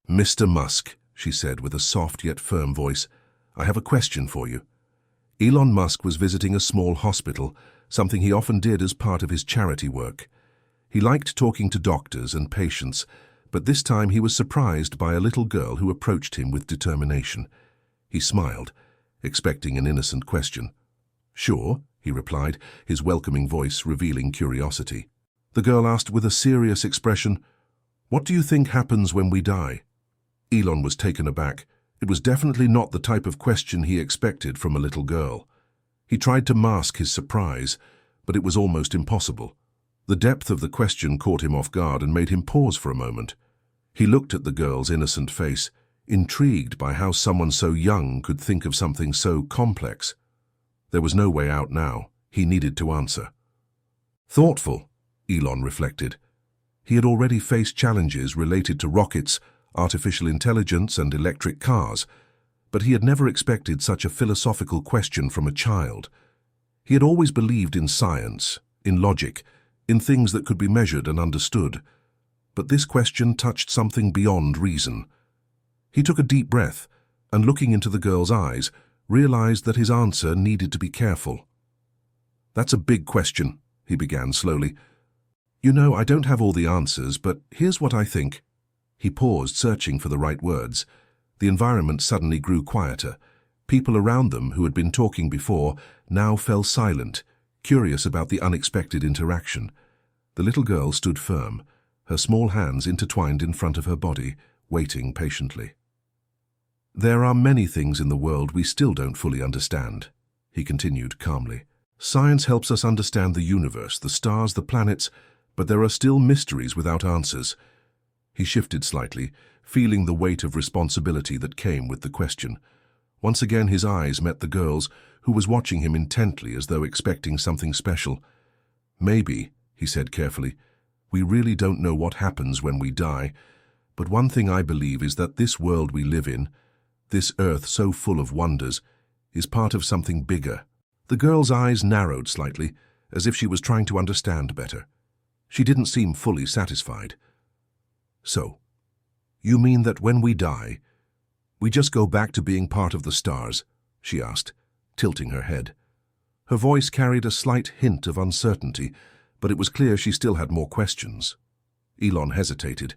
"Mr. Musk," she said with a soft yet firm voice, "I have a question for you." Elon Musk was visiting a small hospital, something he often did as part of his charity work. He liked talking to doctors and patients, but this time he was surprised by a little girl who approached him with determination. He smiled, expecting an innocent question. "Sure," he replied, his welcoming voice revealing curiosity. The girl asked with a serious expression, "What do you think happens when we die?" Elon was taken aback. It was definitely not the type of question he expected from a little girl. He tried to mask his surprise, but it was almost impossible. The depth of the question caught him off guard and made him pause for a moment. He looked at the girl's innocent face, intrigued by how someone so young could think of something so complex. There was no way out now. He needed to answer. Thoughtful, Elon reflected. He had already faced challenges related to rockets, artificial intelligence, and electric cars, but he had never expected such a philosophical question from a child. He had always believed in science, in logic, in things that could be measured and understood. But this question touched something beyond reason. He took a deep breath and, looking into the girl's eyes, realized that his answer needed to be careful. "That's a big question," he began slowly. "You know, I don't have all the answers, but here's what I think." He paused, searching for the right words. The environment suddenly grew quieter. People around them, who had been talking before, now fell silent, curious about the unexpected interaction. The little girl stood firm, her small hands intertwined in front of her body, waiting patiently. "There are many things in the world we still don't fully understand," he continued calmly. "Science helps us understand the universe, the stars, the planets, but there are still mysteries without answers." He shifted slightly, feeling the weight of responsibility that came with the question. Once again his eyes met the girl's, who was watching him intently as though expecting something special. "Maybe," he said carefully, "we really don't know what happens when we die, but one thing I believe is that this world we live in, this earth so full of wonders, is part of something bigger." The girl's eyes narrowed slightly, as if she was trying to understand better. She didn't seem fully satisfied. "So, you mean that when we die, we just go back to being part of the stars?" she asked, tilting her head. Her voice carried a slight hint of uncertainty, but it was clear she still had more questions. Elon hesitated.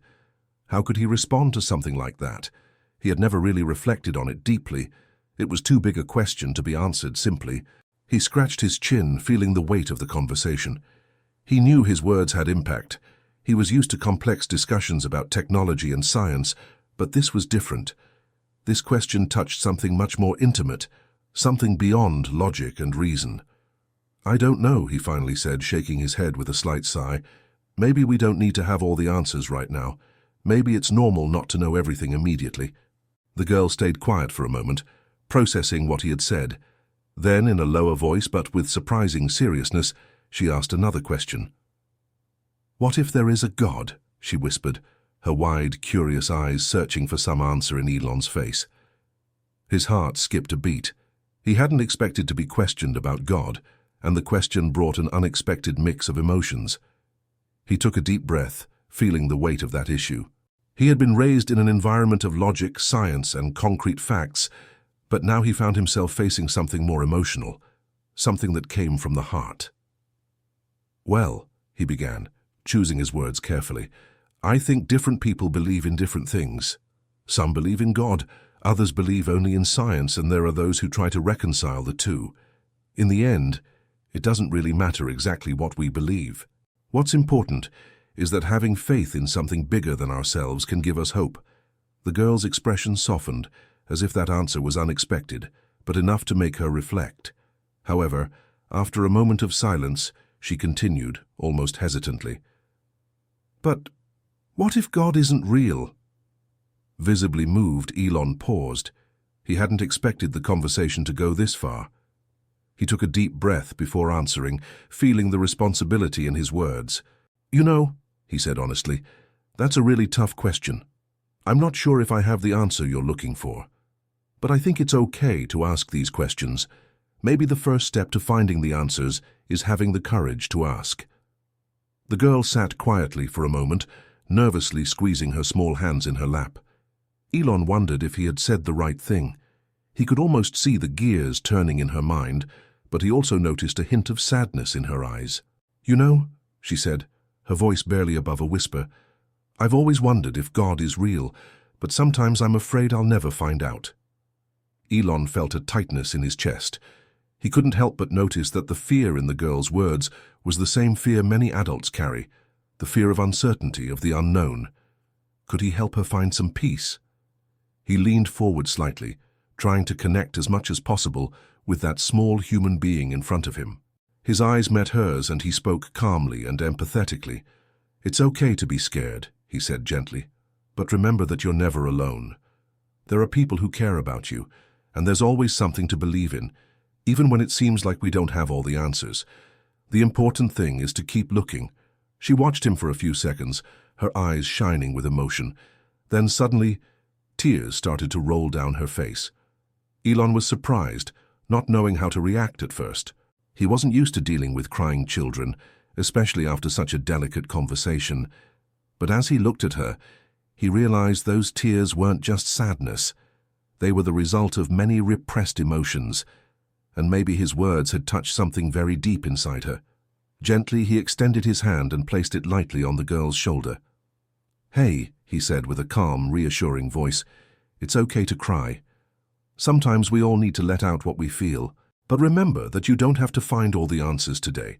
How could he respond to something like that? He had never really reflected on it deeply. It was too big a question to be answered simply. He scratched his chin, feeling the weight of the conversation. He knew his words had impact. He was used to complex discussions about technology and science, but this was different. This question touched something much more intimate, something beyond logic and reason. "I don't know," he finally said, shaking his head with a slight sigh. "Maybe we don't need to have all the answers right now. Maybe it's normal not to know everything immediately." The girl stayed quiet for a moment, processing what he had said. Then, in a lower voice but with surprising seriousness, she asked another question. "What if there is a God?" she whispered, her wide, curious eyes searching for some answer in Elon's face. His heart skipped a beat. He hadn't expected to be questioned about God, and the question brought an unexpected mix of emotions. He took a deep breath, feeling the weight of that issue. He had been raised in an environment of logic, science, and concrete facts, but now he found himself facing something more emotional, something that came from the heart. "Well," he began, choosing his words carefully, "I think different people believe in different things. Some believe in God, others believe only in science, and there are those who try to reconcile the two. In the end, it doesn't really matter exactly what we believe. What's important is that having faith in something bigger than ourselves can give us hope." The girl's expression softened, as if that answer was unexpected, but enough to make her reflect. However, after a moment of silence, she continued, almost hesitantly, "But what if God isn't real?" Visibly moved, Elon paused. He hadn't expected the conversation to go this far. He took a deep breath before answering, feeling the responsibility in his words. "You know," he said honestly, "that's a really tough question. I'm not sure if I have the answer you're looking for. But I think it's okay to ask these questions. Maybe the first step to finding the answers is having the courage to ask." The girl sat quietly for a moment, nervously squeezing her small hands in her lap. Elon wondered if he had said the right thing. He could almost see the gears turning in her mind, but he also noticed a hint of sadness in her eyes. "You know," she said, her voice barely above a whisper, "I've always wondered if God is real, but sometimes I'm afraid I'll never find out." Elon felt a tightness in his chest. He couldn't help but notice that the fear in the girl's words was the same fear many adults carry, the fear of uncertainty, of the unknown. Could he help her find some peace? He leaned forward slightly, trying to connect as much as possible with that small human being in front of him. His eyes met hers and he spoke calmly and empathetically. "It's okay to be scared," he said gently, "but remember that you're never alone. There are people who care about you, and there's always something to believe in, even when it seems like we don't have all the answers. The important thing is to keep looking." She watched him for a few seconds, her eyes shining with emotion. Then suddenly, tears started to roll down her face. Elon was surprised, not knowing how to react at first. He wasn't used to dealing with crying children, especially after such a delicate conversation. But as he looked at her, he realized those tears weren't just sadness. They were the result of many repressed emotions, and maybe his words had touched something very deep inside her. Gently, he extended his hand and placed it lightly on the girl's shoulder. "Hey," he said with a calm, reassuring voice, "it's okay to cry. Sometimes we all need to let out what we feel. But remember that you don't have to find all the answers today.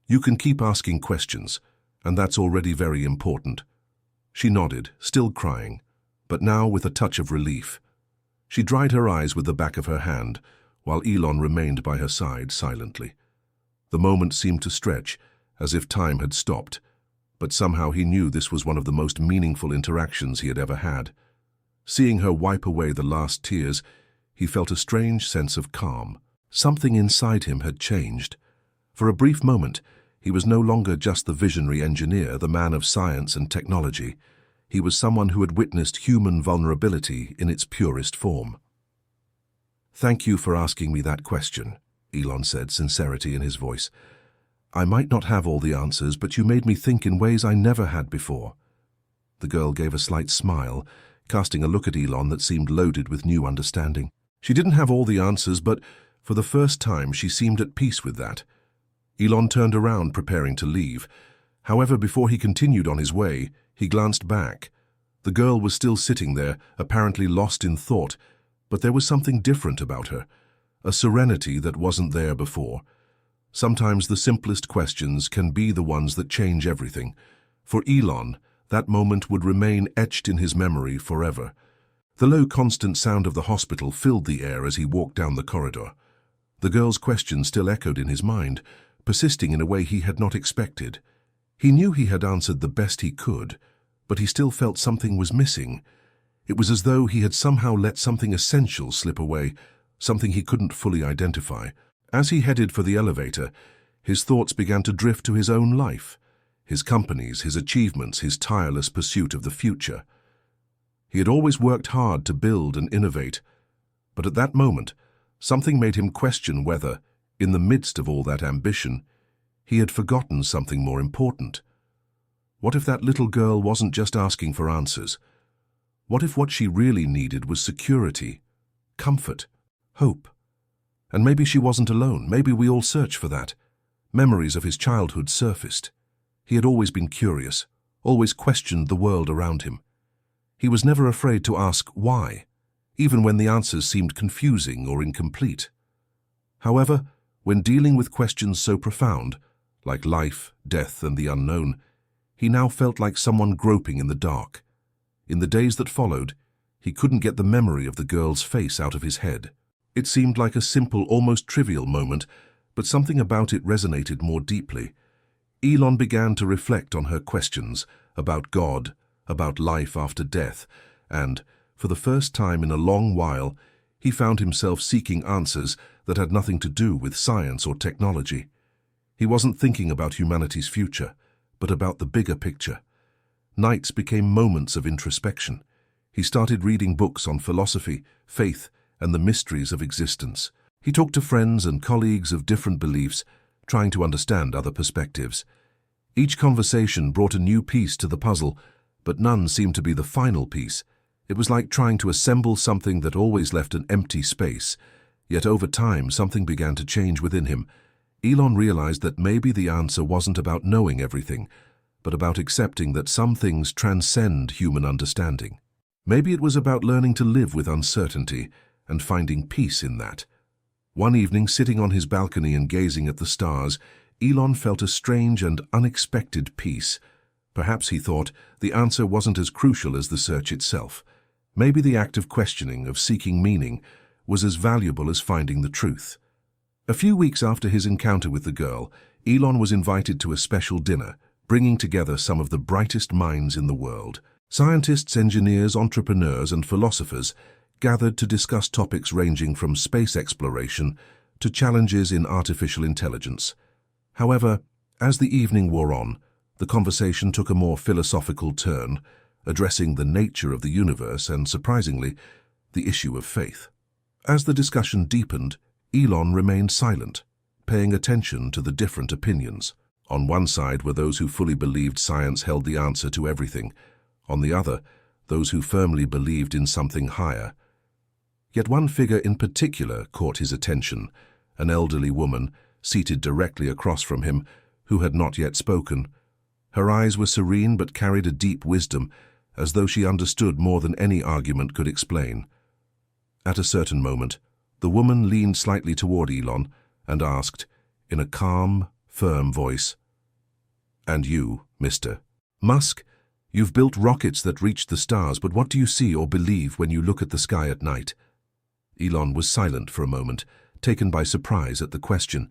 You can keep asking questions, and that's already very important." She nodded, still crying, but now with a touch of relief. She dried her eyes with the back of her hand, while Elon remained by her side silently. The moment seemed to stretch, as if time had stopped, but somehow he knew this was one of the most meaningful interactions he had ever had. Seeing her wipe away the last tears, he felt a strange sense of calm. Something inside him had changed. For a brief moment, he was no longer just the visionary engineer, the man of science and technology. He was someone who had witnessed human vulnerability in its purest form. "Thank you for asking me that question," Elon said, sincerity in his voice. "I might not have all the answers, but you made me think in ways I never had before." The girl gave a slight smile, casting a look at Elon that seemed loaded with new understanding. She didn't have all the answers, but for the first time she seemed at peace with that. Elon turned around, preparing to leave. However, before he continued on his way, he glanced back. The girl was still sitting there, apparently lost in thought, but there was something different about her, a serenity that wasn't there before. Sometimes the simplest questions can be the ones that change everything. For Elon, that moment would remain etched in his memory forever. The low, constant sound of the hospital filled the air as he walked down the corridor. The girl's question still echoed in his mind, persisting in a way he had not expected. He knew he had answered the best he could, but he still felt something was missing. It was as though he had somehow let something essential slip away, something he couldn't fully identify. As he headed for the elevator, his thoughts began to drift to his own life, his companies, his achievements, his tireless pursuit of the future. He had always worked hard to build and innovate, but at that moment, something made him question whether, in the midst of all that ambition, he had forgotten something more important. What if that little girl wasn't just asking for answers? What if what she really needed was security, comfort, hope? And maybe she wasn't alone. Maybe we all search for that. Memories of his childhood surfaced. He had always been curious, always questioned the world around him. He was never afraid to ask why, even when the answers seemed confusing or incomplete. However, when dealing with questions so profound, like life, death, and the unknown, he now felt like someone groping in the dark. In the days that followed, he couldn't get the memory of the girl's face out of his head. It seemed like a simple, almost trivial moment, but something about it resonated more deeply. Elon began to reflect on her questions about God, about life after death, and, for the first time in a long while, he found himself seeking answers that had nothing to do with science or technology. He wasn't thinking about humanity's future, but about the bigger picture. Nights became moments of introspection. He started reading books on philosophy, faith, and the mysteries of existence. He talked to friends and colleagues of different beliefs, trying to understand other perspectives. Each conversation brought a new piece to the puzzle, but none seemed to be the final piece. It was like trying to assemble something that always left an empty space. Yet over time, something began to change within him. Elon realized that maybe the answer wasn't about knowing everything, but about accepting that some things transcend human understanding. Maybe it was about learning to live with uncertainty and finding peace in that. One evening, sitting on his balcony and gazing at the stars, Elon felt a strange and unexpected peace. Perhaps, he thought, the answer wasn't as crucial as the search itself. Maybe the act of questioning, of seeking meaning, was as valuable as finding the truth. A few weeks after his encounter with the girl, Elon was invited to a special dinner, bringing together some of the brightest minds in the world. Scientists, engineers, entrepreneurs, and philosophers gathered to discuss topics ranging from space exploration to challenges in artificial intelligence. However, as the evening wore on, the conversation took a more philosophical turn, addressing the nature of the universe and, surprisingly, the issue of faith. As the discussion deepened, Elon remained silent, paying attention to the different opinions. On one side were those who fully believed science held the answer to everything. On the other, those who firmly believed in something higher. Yet one figure in particular caught his attention, an elderly woman, seated directly across from him, who had not yet spoken. Her eyes were serene but carried a deep wisdom, as though she understood more than any argument could explain. At a certain moment, the woman leaned slightly toward Elon and asked, in a calm, firm voice, "And you, Mr. Musk, you've built rockets that reach the stars, but what do you see or believe when you look at the sky at night?" Elon was silent for a moment, taken by surprise at the question.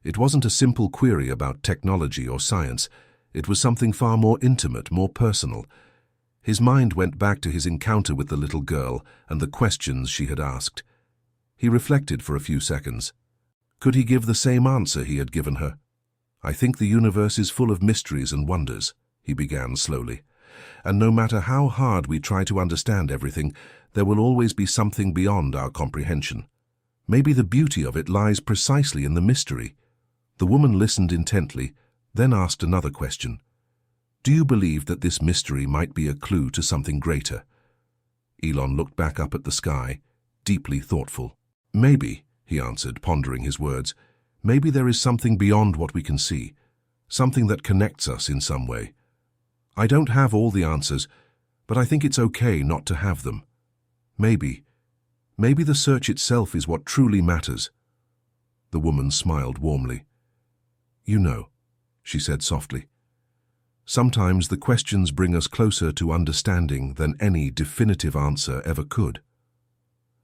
It wasn't a simple query about technology or science. It was something far more intimate, more personal. His mind went back to his encounter with the little girl and the questions she had asked. He reflected for a few seconds. Could he give the same answer he had given her? "I think the universe is full of mysteries and wonders," he began slowly. "And no matter how hard we try to understand everything, there will always be something beyond our comprehension. Maybe the beauty of it lies precisely in the mystery." The woman listened intently, then asked another question. "Do you believe that this mystery might be a clue to something greater?" Elon looked back up at the sky, deeply thoughtful. "Maybe," he answered, pondering his words. "Maybe there is something beyond what we can see, something that connects us in some way. I don't have all the answers, but I think it's okay not to have them. Maybe the search itself is what truly matters." The woman smiled warmly. "You know," she said softly, "sometimes the questions bring us closer to understanding than any definitive answer ever could."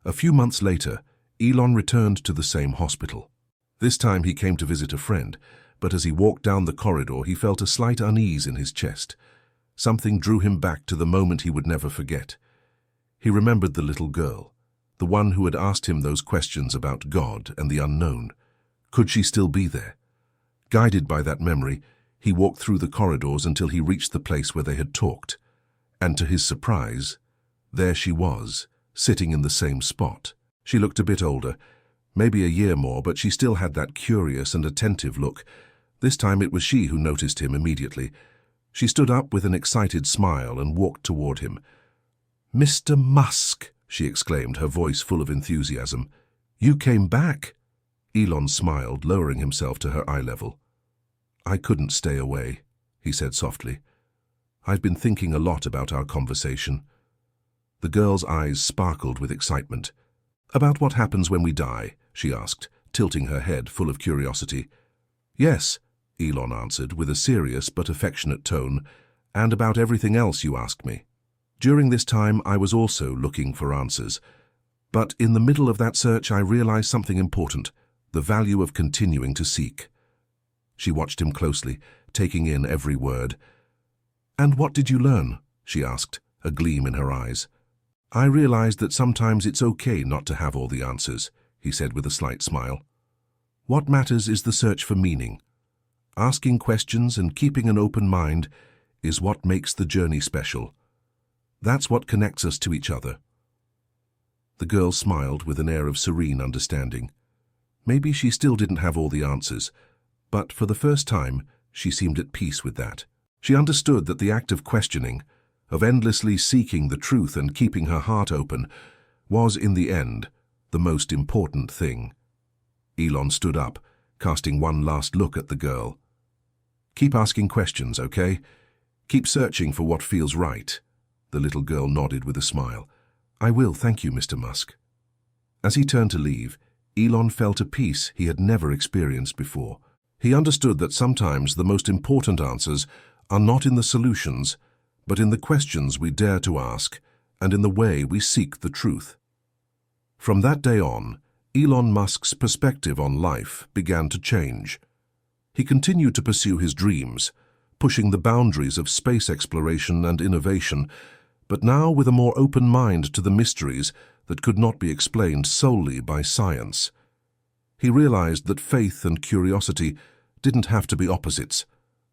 A few months later, Elon returned to the same hospital. This time he came to visit a friend, but as he walked down the corridor he felt a slight unease in his chest. Something drew him back to the moment he would never forget. He remembered the little girl, the one who had asked him those questions about God and the unknown. Could she still be there? Guided by that memory, he walked through the corridors until he reached the place where they had talked. And to his surprise, there she was, sitting in the same spot. She looked a bit older, maybe a year more, but she still had that curious and attentive look. This time it was she who noticed him immediately. She stood up with an excited smile and walked toward him. "Mr. Musk," she exclaimed, her voice full of enthusiasm. "You came back." Elon smiled, lowering himself to her eye level. "I couldn't stay away," he said softly. "I've been thinking a lot about our conversation." The girl's eyes sparkled with excitement. "About what happens when we die?" she asked, tilting her head full of curiosity. "Yes," Elon answered with a serious but affectionate tone, "and about everything else you asked me." During this time, I was also looking for answers. But in the middle of that search, I realized something important, the value of continuing to seek. She watched him closely, taking in every word. "And what did you learn?" she asked, a gleam in her eyes. "I realized that sometimes it's okay not to have all the answers," he said with a slight smile. "What matters is the search for meaning. Asking questions and keeping an open mind is what makes the journey special. That's what connects us to each other." The girl smiled with an air of serene understanding. Maybe she still didn't have all the answers, but for the first time, she seemed at peace with that. She understood that the act of questioning, of endlessly seeking the truth and keeping her heart open, was, in the end, the most important thing. Elon stood up, casting one last look at the girl. "Keep asking questions, okay? Keep searching for what feels right." The little girl nodded with a smile. "I will, thank you, Mr. Musk." As he turned to leave, Elon felt a peace he had never experienced before. He understood that sometimes the most important answers are not in the solutions, but in the questions we dare to ask and in the way we seek the truth. From that day on, Elon Musk's perspective on life began to change. He continued to pursue his dreams, pushing the boundaries of space exploration and innovation, but now with a more open mind to the mysteries that could not be explained solely by science. He realized that faith and curiosity didn't have to be opposites.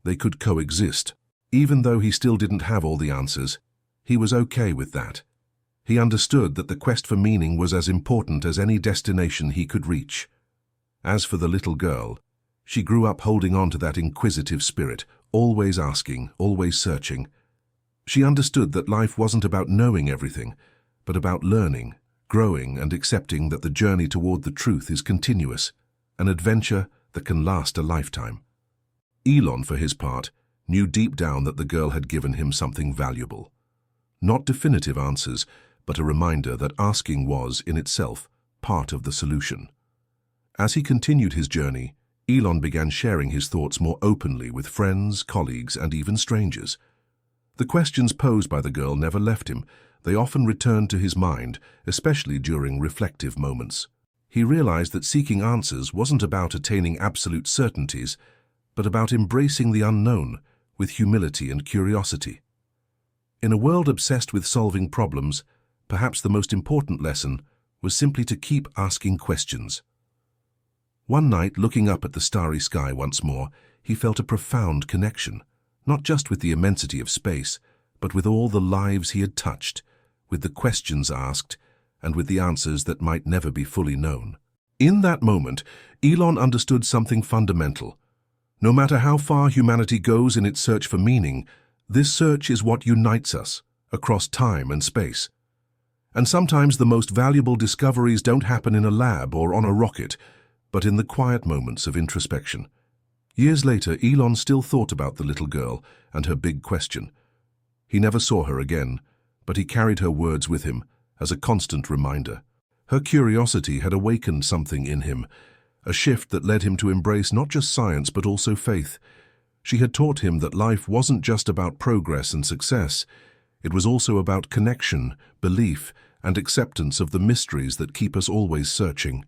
They could coexist. Even though he still didn't have all the answers, he was okay with that. He understood that the quest for meaning was as important as any destination he could reach. As for the little girl, she grew up holding on to that inquisitive spirit, always asking, always searching. She understood that life wasn't about knowing everything, but about learning, growing, and accepting that the journey toward the truth is continuous, an adventure that can last a lifetime. Elon, for his part, knew deep down that the girl had given him something valuable. Not definitive answers, but a reminder that asking was, in itself, part of the solution. As he continued his journey, Elon began sharing his thoughts more openly with friends, colleagues, and even strangers. The questions posed by the girl never left him. They often returned to his mind, especially during reflective moments. He realized that seeking answers wasn't about attaining absolute certainties, but about embracing the unknown with humility and curiosity. In a world obsessed with solving problems, perhaps the most important lesson was simply to keep asking questions. One night, looking up at the starry sky once more, he felt a profound connection, not just with the immensity of space, but with all the lives he had touched, with the questions asked, and with the answers that might never be fully known. In that moment, Elon understood something fundamental. No matter how far humanity goes in its search for meaning, this search is what unites us across time and space. And sometimes the most valuable discoveries don't happen in a lab or on a rocket, but in the quiet moments of introspection. Years later, Elon still thought about the little girl and her big question. He never saw her again, but he carried her words with him as a constant reminder. Her curiosity had awakened something in him, a shift that led him to embrace not just science but also faith. She had taught him that life wasn't just about progress and success. It was also about connection, belief, and acceptance of the mysteries that keep us always searching.